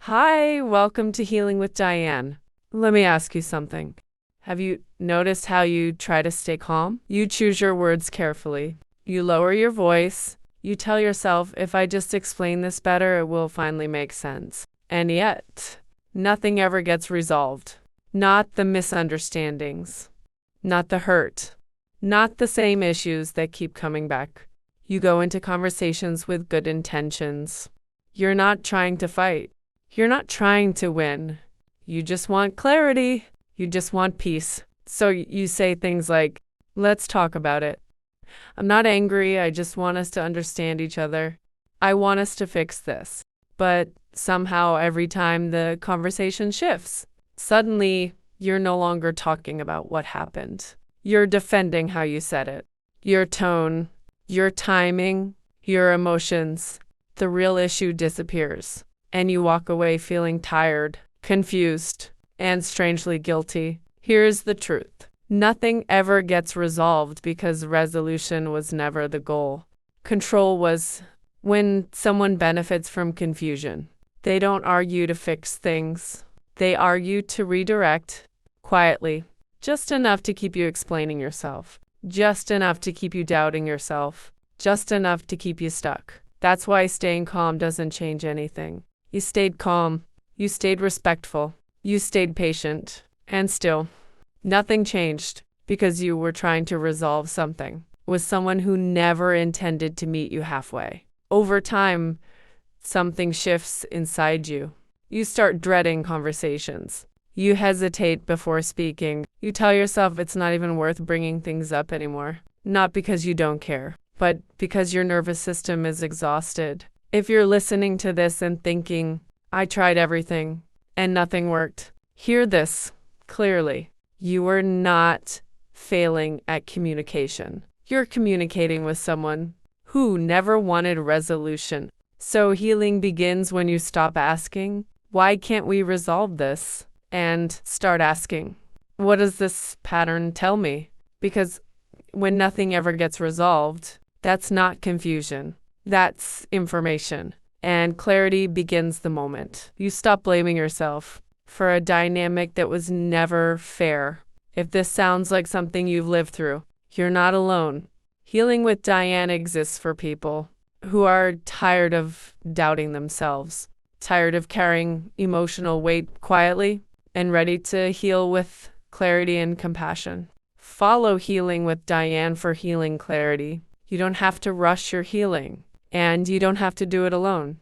Hi, welcome to Healing with Diane. Let me ask you something. Have you noticed how you try to stay calm? You choose your words carefully. You lower your voice. You tell yourself, if I just explain this better, it will finally make sense. And yet, nothing ever gets resolved. Not the misunderstandings. Not the hurt. Not the same issues that keep coming back. You go into conversations with good intentions. You're not trying to fight. You're not trying to win. You just want clarity. You just want peace. So you say things like, let's talk about it. I'm not angry. I just want us to understand each other. I want us to fix this. But somehow every time the conversation shifts, suddenly you're no longer talking about what happened. You're defending how you said it. Your tone, your timing, your emotions. The real issue disappears. And you walk away feeling tired, confused, and strangely guilty. Here's the truth. Nothing ever gets resolved because resolution was never the goal. Control was. When someone benefits from confusion, they don't argue to fix things. They argue to redirect, quietly, just enough to keep you explaining yourself, just enough to keep you doubting yourself, just enough to keep you stuck. That's why staying calm doesn't change anything. You stayed calm, you stayed respectful, you stayed patient, and still, nothing changed because you were trying to resolve something with someone who never intended to meet you halfway. Over time, something shifts inside you. You start dreading conversations. You hesitate before speaking. You tell yourself it's not even worth bringing things up anymore. Not because you don't care, but because your nervous system is exhausted. If you're listening to this and thinking, I tried everything and nothing worked, hear this clearly. You are not failing at communication. You're communicating with someone who never wanted resolution. So healing begins when you stop asking, why can't we resolve this? And start asking, what does this pattern tell me? Because when nothing ever gets resolved, that's not confusion. That's information. And clarity begins the moment you stop blaming yourself for a dynamic that was never fair. If this sounds like something you've lived through, you're not alone. Healing with Diane exists for people who are tired of doubting themselves, tired of carrying emotional weight quietly, and ready to heal with clarity and compassion. Follow Healing with Diane for healing clarity. You don't have to rush your healing. And you don't have to do it alone.